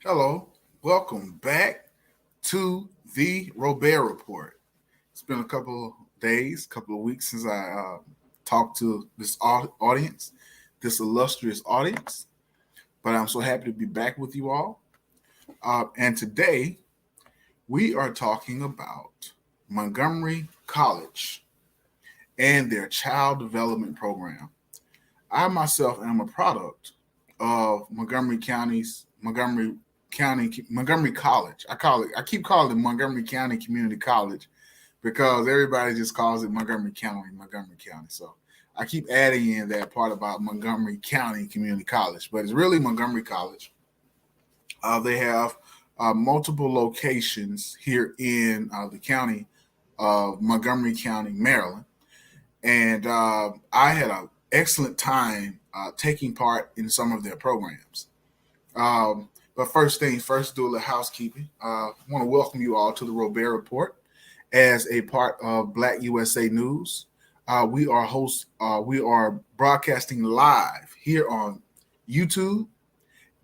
Hello, welcome back to the Robaer Report. It's been a couple of days, couple of weeks since I talked to this audience, this illustrious audience, but I'm so happy to be back with you all. And today we are talking about Montgomery College and their child development program. I myself am a product of Montgomery College. I keep calling it Montgomery County Community College because everybody just calls it Montgomery County. So I keep adding in that part about Montgomery County Community College, but it's really Montgomery College. They have multiple locations here in the county of Montgomery County, Maryland, and I had an excellent time taking part in some of their programs. But first things first, do a little housekeeping. I want to welcome you all to the Robaer Report as a part of Black USA News. We are broadcasting live here on YouTube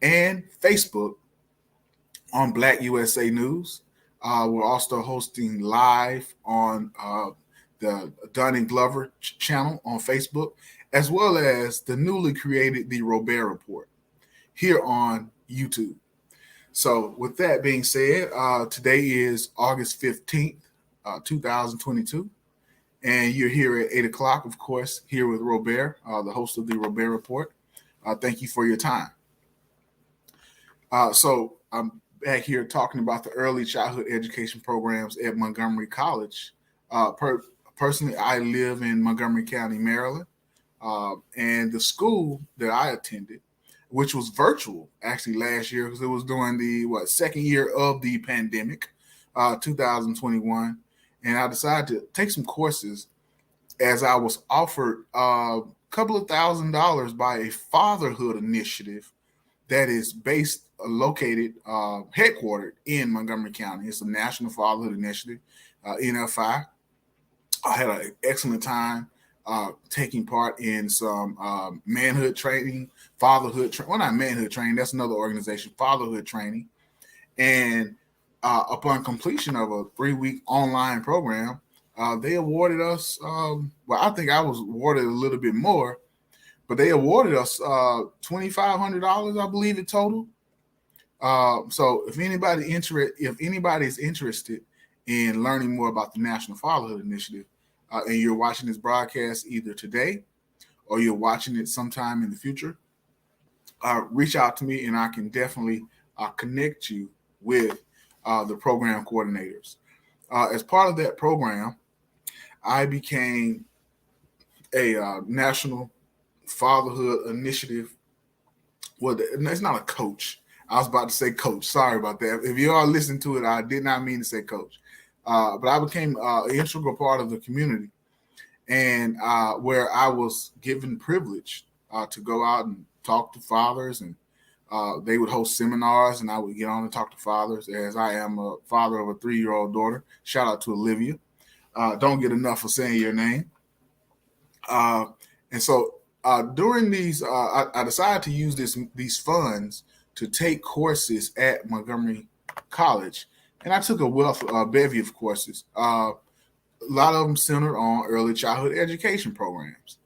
and Facebook on Black USA News. We're also hosting live on the Dunning Glover channel on Facebook, as well as the newly created the Robaer Report here on YouTube. So, with that being said, today is August 15th, 2022, and you're here at 8 o'clock, of course, here with Robaer, the host of the Robaer Report. Thank you for your time. So, I'm back here talking about the early childhood education programs at Montgomery College. Personally, I live in Montgomery County, Maryland, and the school that I attended, which was virtual actually last year because it was during the second year of the pandemic, 2021, and I decided to take some courses as I was offered a couple of $1,000s by a fatherhood initiative that is located, headquartered in Montgomery County. It's a National Fatherhood Initiative, NFI. I had an excellent time taking part in some manhood training, not manhood training, that's another organization, fatherhood training. And upon completion of a 3-week online program, they awarded us, I think I was awarded a little bit more, but they awarded us $2,500, I believe, in total. So if anybody's interested in learning more about the National Fatherhood Initiative, and you're watching this broadcast either today or you're watching it sometime in the future, reach out to me and I can definitely connect you with the program coordinators. As part of that program, I became a National Fatherhood Initiative. Well, it's not a coach. I was about to say coach. Sorry about that. If you are listening to it, I did not mean to say coach. But I became an integral part of the community, and where I was given privilege to go out and talk to fathers, and they would host seminars, and I would get on and talk to fathers, as I am a father of a 3-year-old daughter. Shout out to Olivia. Don't get enough of saying your name. And so during these, I decided to use these funds to take courses at Montgomery College, and I took a bevy of courses. A lot of them centered on early childhood education programs.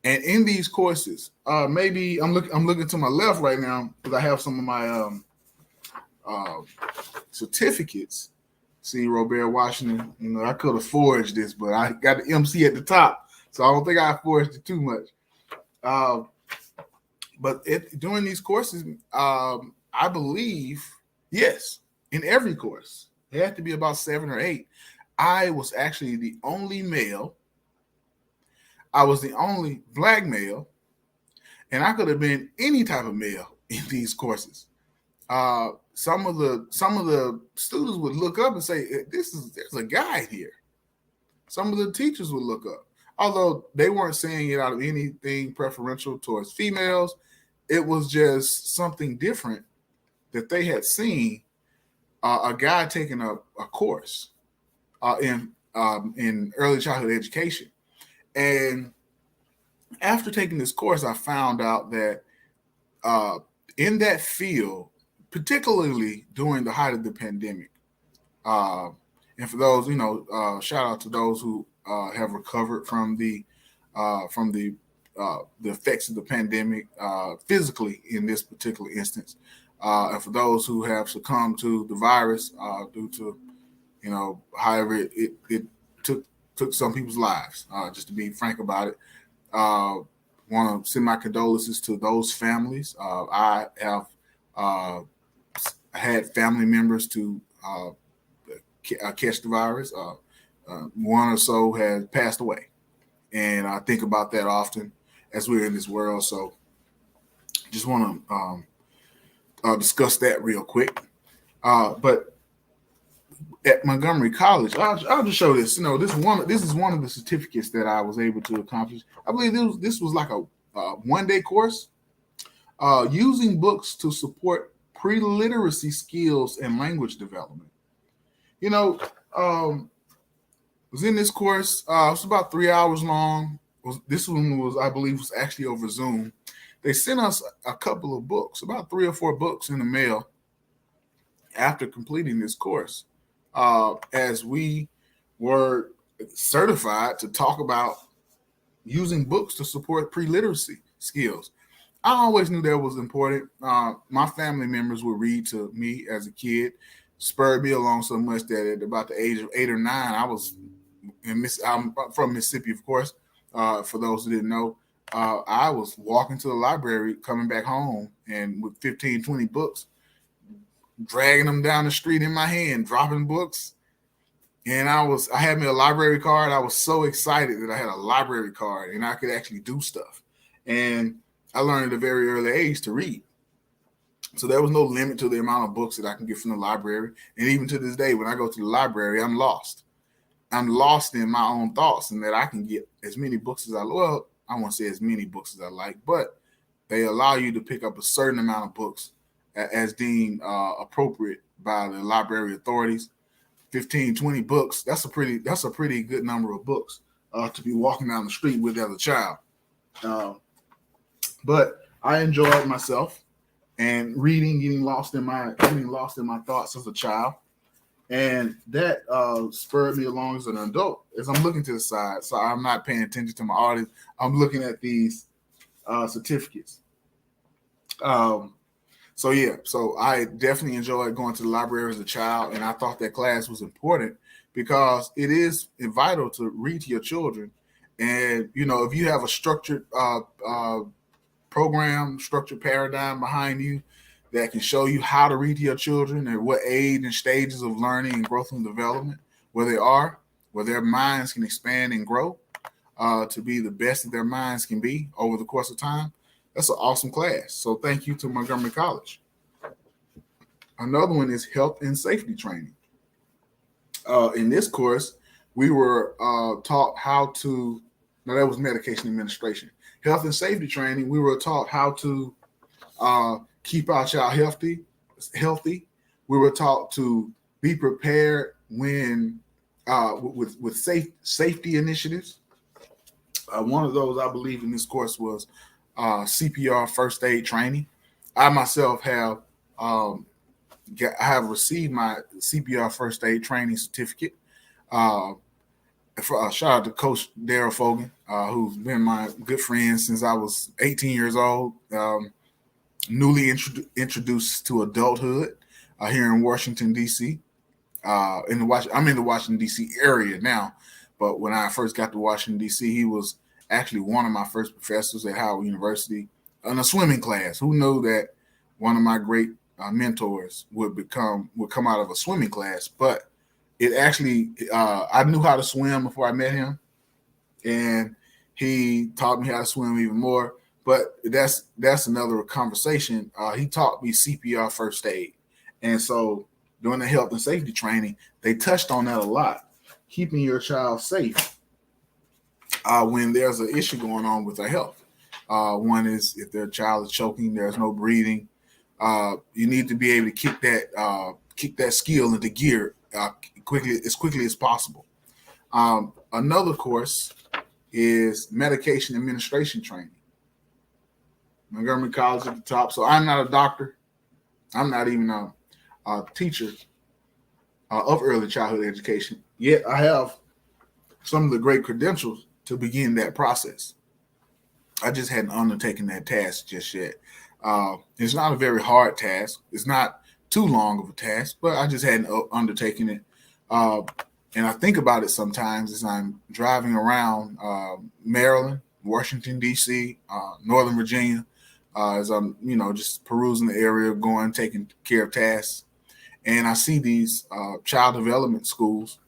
And in these courses, maybe I'm looking to my left right now because I have some of my certificates. See, Robaer Washington, I could have forged this, but I got the MC at the top, so I don't think I forged it too much. But during these courses, I believe, yes, in every course, it had to be about 7 or 8. I was actually the only male. I was the only black male, and I could have been any type of male in these courses. Some of the students would look up and say, "There's a guy here." Some of the teachers would look up, although they weren't saying it out of anything preferential towards females. It was just something different that they had seen a guy taking a course in early childhood education. And after taking this course, I found out that in that field, particularly during the height of the pandemic. Uh, and for those, shout out to those who have recovered from the effects of the pandemic physically in this particular instance, and for those who have succumbed to the virus due to however it took took some people's lives. Just to be frank about it, want to send my condolences to those families. I have had family members to catch the virus. One or so has passed away, and I think about that often as we're in this world. So, just want to discuss that real quick. But at Montgomery College, I'll just show this. This is one of the certificates that I was able to accomplish. I believe this was like a 1-day course using books to support pre-literacy skills and language development. Was in this course. It was about 3 hours long. This one was, I believe, was actually over Zoom. They sent us a couple of books, about 3 or 4 books in the mail after completing this course, as we were certified to talk about using books to support pre-literacy skills. I always knew that was important. My family members would read to me as a kid, spurred me along so much that at about the age of 8 or 9, I was I'm from Mississippi, of course. For those who didn't know, I was walking to the library, coming back home, and with 15, 20 books, dragging them down the street in my hand, dropping books. And I had me a library card. I was so excited that I had a library card and I could actually do stuff. And I learned at a very early age to read. So there was no limit to the amount of books that I can get from the library. And even to this day, when I go to the library, I'm lost. I'm lost in my own thoughts, and that I can get as many books as I won't say as many books as I like, but they allow you to pick up a certain amount of books as deemed appropriate by the library authorities. 15, 20 books. That's a pretty good number of books to be walking down the street with as a child. But I enjoyed myself and reading, getting lost in my thoughts as a child. And that spurred me along as an adult. As I'm looking to the side, so I'm not paying attention to my audience, I'm looking at these certificates. So I definitely enjoyed going to the library as a child, and I thought that class was important because it is vital to read to your children. And if you have a structured program, structured paradigm behind you that can show you how to read to your children and what age and stages of learning and growth and development where they are, where their minds can expand and grow to be the best that their minds can be over the course of time. That's an awesome class. So thank you to Montgomery College. Another one is health and safety training. In this course, we were taught how to, that was medication administration. Health and safety training, we were taught how to keep our child healthy. We were taught to be prepared when with safety initiatives. One of those, I believe, in this course was CPR first aid training. I myself have received my CPR first aid training certificate. Shout out to Coach Daryl Fogan, who's been my good friend since I was 18 years old. Newly introduced to adulthood here in Washington, D.C. I'm in the Washington, D.C. area now, but when I first got to Washington, D.C., he was actually one of my first professors at Howard University in a swimming class. Who knew that one of my great mentors would come out of a swimming class? But it actually, I knew how to swim before I met him, and he taught me how to swim even more. But that's another conversation. He taught me CPR first aid. And so during the health and safety training, they touched on that a lot. Keeping your child safe when there's an issue going on with their health. One is if their child is choking, there's no breathing. You need to be able to kick that skill into gear as quickly as possible. Another course is medication administration training. Montgomery College at the top. So I'm not a doctor. I'm not even a teacher of early childhood education, yet I have some of the great credentials to begin that process. I just hadn't undertaken that task just yet. It's not a very hard task. It's not too long of a task, but I just hadn't undertaken it. Uh, and I think about it sometimes as I'm driving around Maryland, Washington D.C., Northern Virginia, as I'm just perusing the area, going taking care of tasks, and I see these child development schools,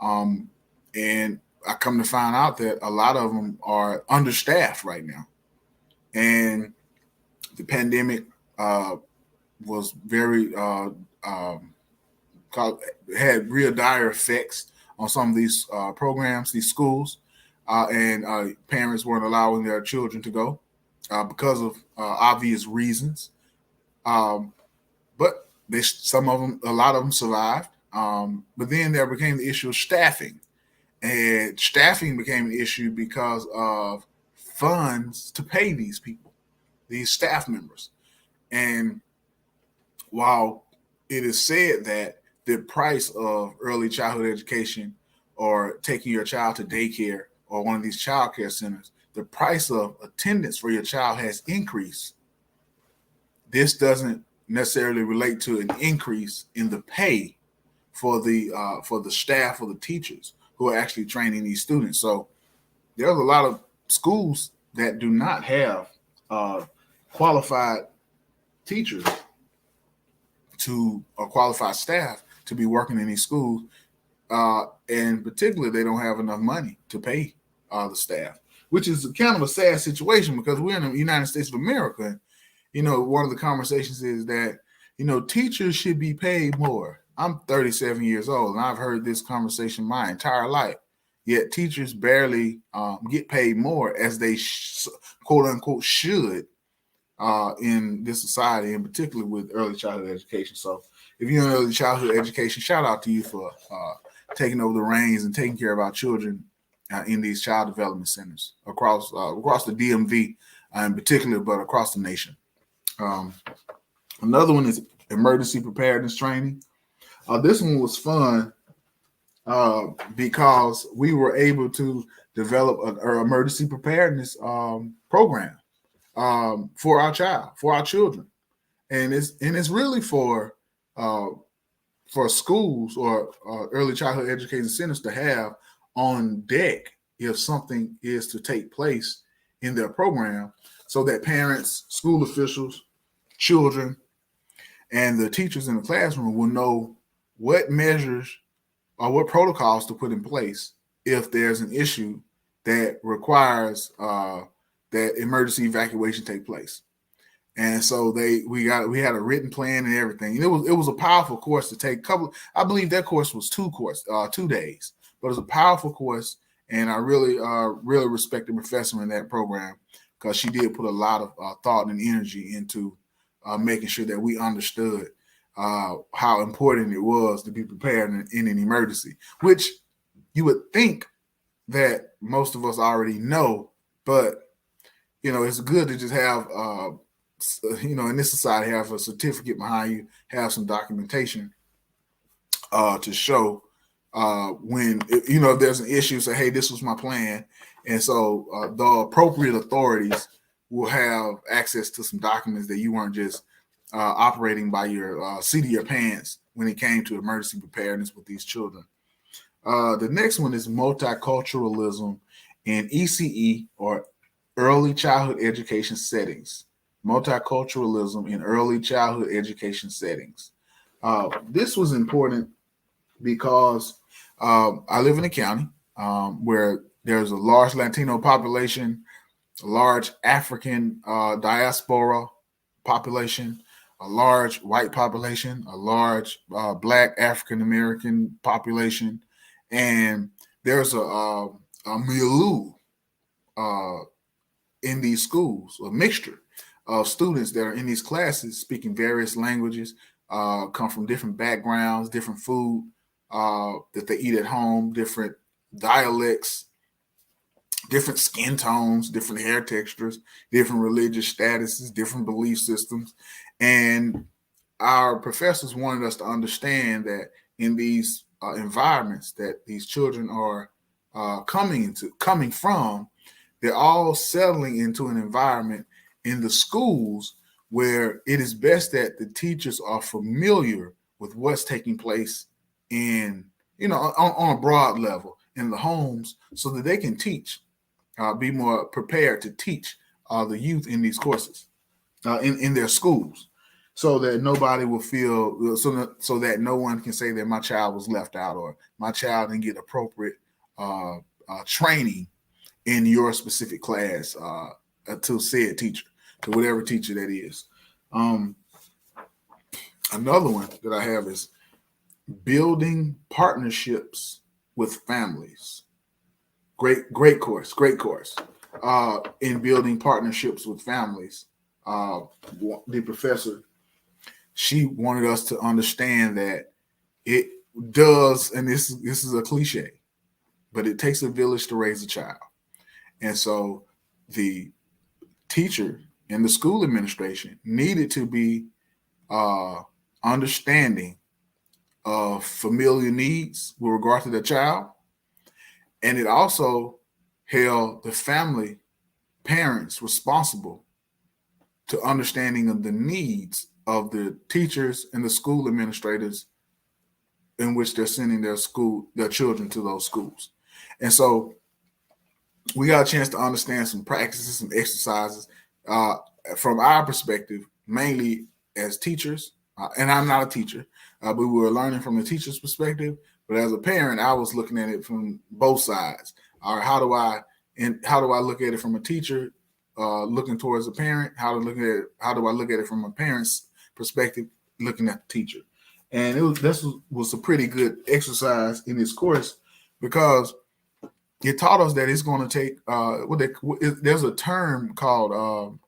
um, and I come to find out that a lot of them are understaffed right now, and the pandemic uh, was very had real dire effects on some of these programs, these schools, and parents weren't allowing their children to go because of obvious reasons. Um, but a lot of them survived. But then there became the issue of staffing, and staffing became an issue because of funds to pay these people, these staff members. And while it is said that the price of early childhood education or taking your child to daycare or one of these child care centers, the price of attendance for your child has increased, this doesn't necessarily relate to an increase in the pay for the staff or the teachers who are actually training these students. So there's a lot of schools that do not have qualified teachers to or qualified staff to be working in these schools, and particularly they don't have enough money to pay the staff, which is kind of a sad situation because we're in the United States of America. And, one of the conversations is that teachers should be paid more. I'm 37 years old, and I've heard this conversation my entire life. Yet teachers barely get paid more as they quote unquote should in this society, and particularly with early childhood education. So, if you're in early childhood education, shout out to you for taking over the reins and taking care of our children in these child development centers across the DMV in particular, but across the nation. Um, Another one is emergency preparedness training. This one was fun because we were able to develop an emergency preparedness program for our children, and it's really uh, for schools or early childhood education centers to have on deck if something is to take place in their program, so that parents, school officials, children, and the teachers in the classroom will know what measures or what protocols to put in place if there's an issue that requires that emergency evacuation take place. And so we had a written plan and everything. And it was a powerful course to take. I believe that course was 2 days, but it was a powerful course, and I really respect the professor in that program because she did put a lot of thought and energy into making sure that we understood how important it was to be prepared in an emergency, which you would think that most of us already know, but it's good to just have in this society, have a certificate behind you, have some documentation to show when if there's an issue, say, hey, this was my plan. And so the appropriate authorities will have access to some documents that you weren't just operating by your seat of your pants when it came to emergency preparedness with these children. The next one is multiculturalism in ECE, or early childhood education settings. Multiculturalism in early childhood education settings. This was important because I live in a county where there's a large Latino population, a large African diaspora population, a large white population, a large Black African American population, and there's a milieu in these schools, a mixture of students that are in these classes speaking various languages, come from different backgrounds, different food that they eat at home, different dialects, different skin tones, different hair textures, different religious statuses, different belief systems. And our professors wanted us to understand that in these environments that these children are coming from, they're all settling into an environment in the schools where it is best that the teachers are familiar with what's taking place in, on a broad level in the homes, so that they can teach, be more prepared to teach the youth in these courses, in their schools, so that nobody will feel, so that no one can say that my child was left out or my child didn't get appropriate training in your specific class, to said teacher, to whatever teacher that is. Another one that I have is building partnerships with families. Great course. In building partnerships with families. The professor, she wanted us to understand that it does, and this is a cliche, but it takes a village to raise a child. And so the teacher and the school administration needed to be understanding of familiar needs with regard to the child. And it also held the family parents responsible to understanding of the needs of the teachers and the school administrators in which they're sending their children to those schools. And so we got a chance to understand some practices, some exercises from our perspective, mainly as teachers. And I'm not a teacher, but we were learning from the teacher's perspective. But as a parent, I was looking at it from both sides. How do I look at it from a teacher looking towards a parent? How do I look at it from a parent's perspective, looking at the teacher? And this was a pretty good exercise in this course, because it taught us that it's going to take there's a term called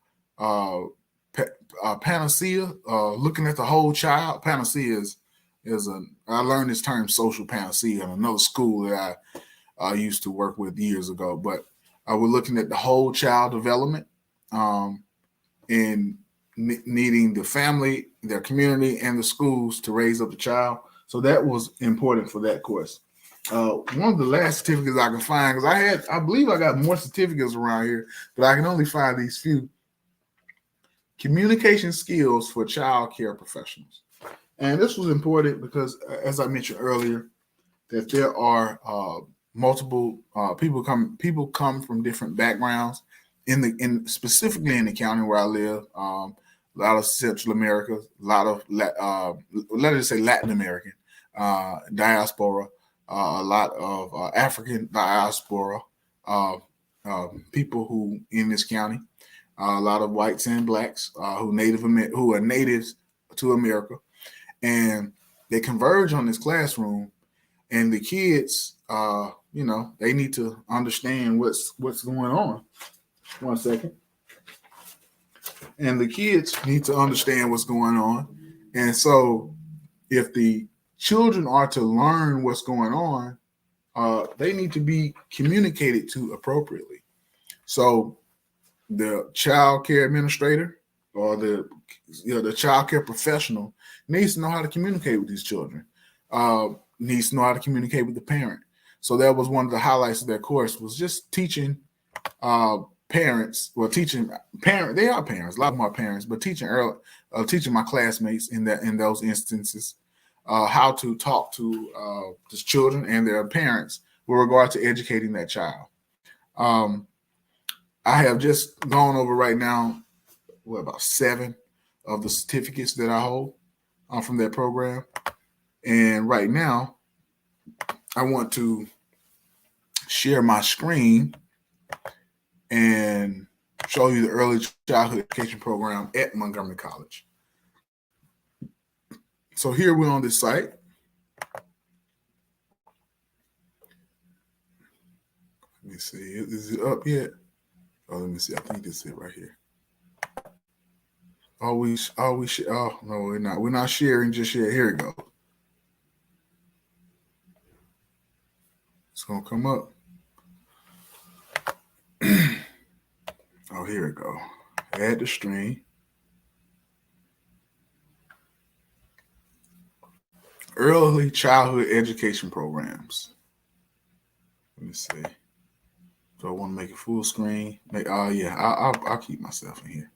panacea, looking at the whole child. Panacea I learned this term, social panacea, in another school that I used to work with years ago. But we're looking at the whole child development, and needing the family, their community, and the schools to raise up the child. So that was important for that course. One of the last certificates I can find, because I believe I got more certificates around here, but I can only find these few. Communication skills for child care professionals. And this was important because, as I mentioned earlier, that there are multiple people come from different backgrounds specifically in the county where I live. A lot of Central America, a lot of let us say Latin American diaspora, a lot of African diaspora, people who in this county, a lot of whites and blacks who are natives to America, and they converge on this classroom. And the kids, they need to understand what's going on. 1 second. And the kids need to understand what's going on. And so if the children are to learn what's going on, they need to be communicated to appropriately. So the child care administrator or the child care professional needs to know how to communicate with these children, needs to know how to communicate with the parent. So that was one of the highlights of that course, was just teaching parents, they are parents, a lot more parents, but teaching my classmates in those instances how to talk to the children and their parents with regard to educating that child. I have just gone over right now, about 7 of the certificates that I hold from that program. And right now, I want to share my screen and show you the early childhood education program at Montgomery College. So here we're on this site. Let me see. Is it up yet? Oh, let me see. I think this is it right here. Oh, no, we're not. We're not sharing just yet. Here we go. It's gonna come up. Oh, here we go. Add the stream. Early childhood education programs. Let me see. Do I want to make it full screen? Yeah, I'll keep myself in here.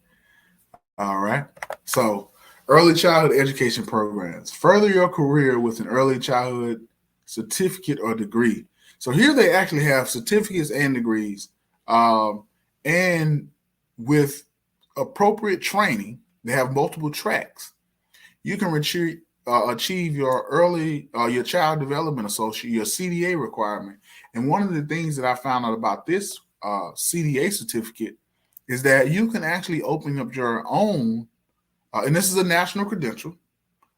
All right. So, early childhood education programs. Further your career with an early childhood certificate or degree. So here they actually have certificates and degrees, and with appropriate training, they have multiple tracks. You can achieve your your child development associate, your CDA requirement. And one of the things that I found out about this CDA certificate is that you can actually open up your own, and this is a national credential,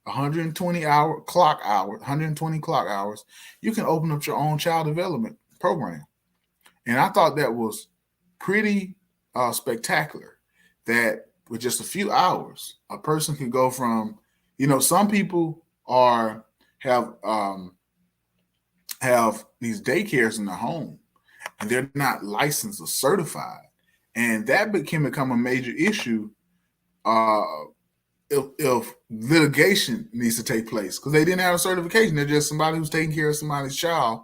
120 clock hours. You can open up your own child development program. And I thought that was pretty spectacular that with just a few hours, a person can go from, some people are have these daycares in their home and they're not licensed or certified. And that can become a major issue uh, if litigation needs to take place because they didn't have a certification. They're just somebody who's taking care of somebody's child.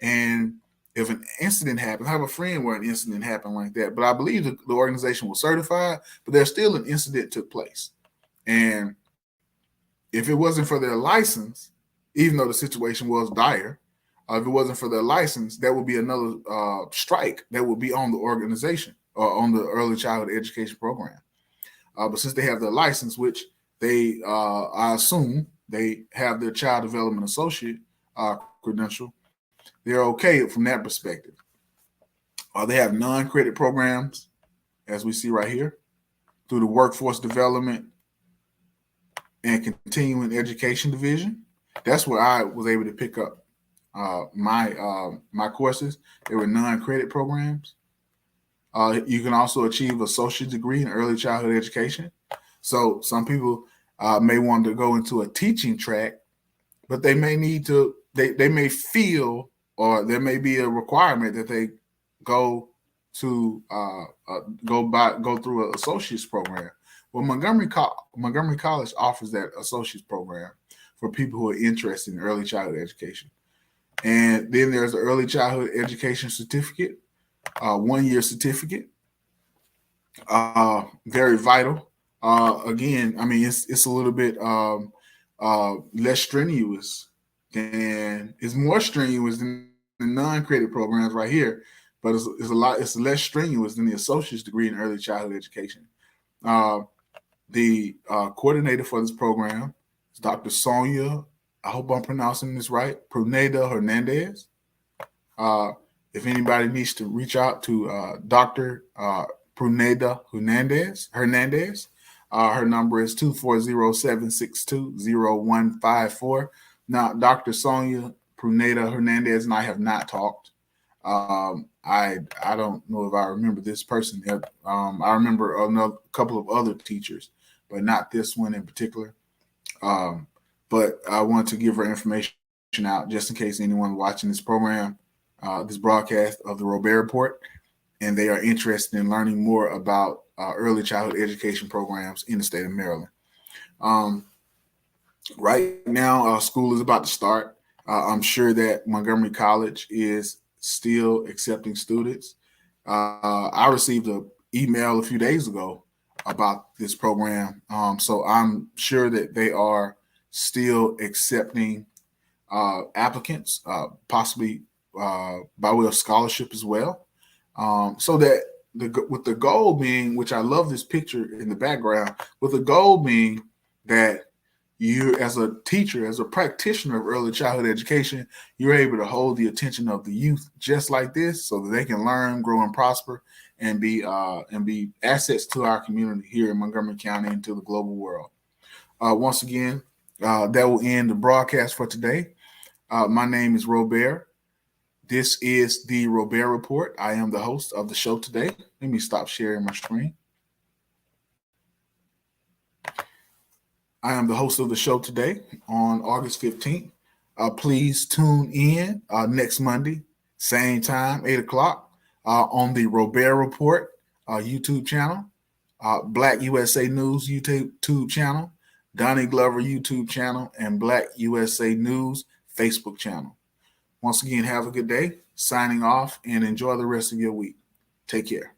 And if an incident happens, I have a friend where an incident happened like that, but I believe the organization was certified, but there's still an incident took place. And if it wasn't for their license, even though the situation was dire, if it wasn't for their license, that would be another strike that would be on the organization or on the early childhood education program. But since they have their license, which they, I assume, they have their child development associate credential, they're okay from that perspective. They have non-credit programs, as we see right here, through the Workforce Development and Continuing Education Division. That's where I was able to pick up my courses. They were non-credit programs. You can also achieve associate degree in early childhood education. So some people may want to go into a teaching track, but they may need to. They may feel, or there may be a requirement that they go to go through an associate's program. Well, Montgomery College offers that associate's program for people who are interested in early childhood education. And then there's the early childhood education certificate, 1-year certificate, very vital. Again, I mean, it's a little bit less strenuous it's more strenuous than the non-credit programs right here, but it's less strenuous than the associate's degree in early childhood education. The coordinator for this program is Dr. Sonia, I hope I'm pronouncing this right, Pruneda Hernandez. If anybody needs to reach out to Dr. Pruneda Hernandez, her number is 240-762-0154. Now, Dr. Sonia Pruneda Hernandez and I have not talked. I don't know if I remember this person. I remember a couple of other teachers, but not this one in particular. But I want to give her information out just in case anyone watching this program, this broadcast of the Robaer Report, and they are interested in learning more about early childhood education programs in the state of Maryland. Right now, school is about to start. I'm sure that Montgomery College is still accepting students. I received an email a few days ago about this program. So I'm sure that they are still accepting applicants, possibly by way of scholarship as well. So that with the goal being, which I love this picture in the background, with the goal being that you, as a teacher, as a practitioner of early childhood education, you're able to hold the attention of the youth just like this, so that they can learn, grow, and prosper, and be assets to our community here in Montgomery County and to the global world. Once again, that will end the broadcast for today. My name is Robaer. This is the Robaer Report. I am the host of the show today. Let me stop sharing my screen. I am the host of the show today on August 15th. Please tune in next Monday, same time, 8 o'clock, on the Robaer Report YouTube channel, Black USA News YouTube channel, Donnie Glover YouTube channel, and Black USA News Facebook channel. Once again, have a good day. Signing off and enjoy the rest of your week. Take care.